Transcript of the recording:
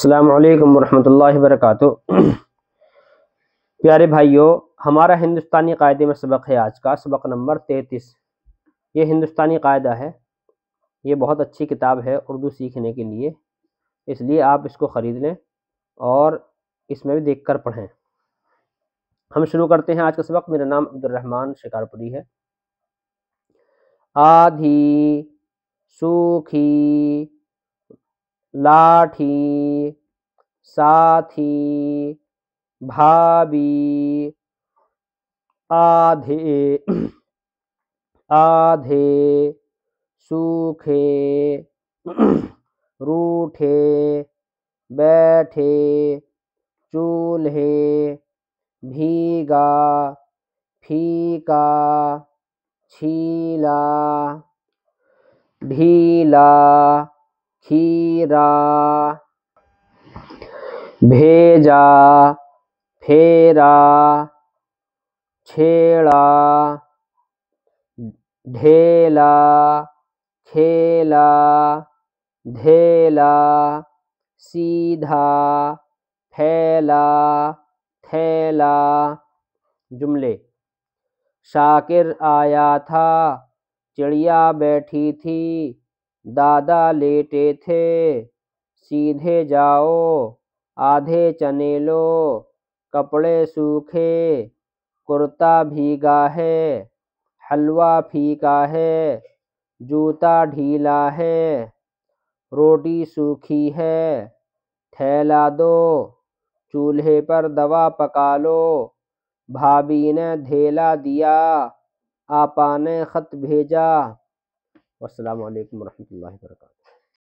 السلام علیکم ورحمۃ اللہ وبرکاتہ۔ پیارے بھائیوں، ہمارا ہندوستانی قاعدے میں سبق ہے آج کا، سبق نمبر 33۔ یہ ہندوستانی قاعدہ ہے، یہ بہت اچھی کتاب ہے اردو سیکھنے کے لیے، اس لیے آپ اس کو خرید لیں اور اس میں بھی دیکھ کر پڑھیں۔ ہم شروع کرتے ہیں آج کا سبق۔ میرا نام عبد الرحمن شکارپوری ہے۔ آدھی سوکھی لاٹھی ساتھی بھابھی، آدھے سوکھے روٹھے بیٹھے چولہے، بھیگا پھیکا چھیلا، ڈھیلا کھیرا، بھیجا پھیرا چھیڑا، ڈھیلا کھیلا دھیلا، سیدھا پھیلا تھیلا۔ جملے: شاکر آیا تھا، چڑیا بیٹھی تھی، دادا لیٹے تھے، سیدھے جاؤ آدھے چنے لو، کپڑے سوکھے کرتا بھیگا ہے، حلوہ پھیکا ہے جوتا ڈھیلا ہے، روٹی سوکھی ہے تھیلا دو، چولہے پر دوا پکا لو، بھابھی نے دھیلا دیا، آپا نے خط بھیجا۔ والسلام علیکم ورحمۃ اللہ وبرکاتہ۔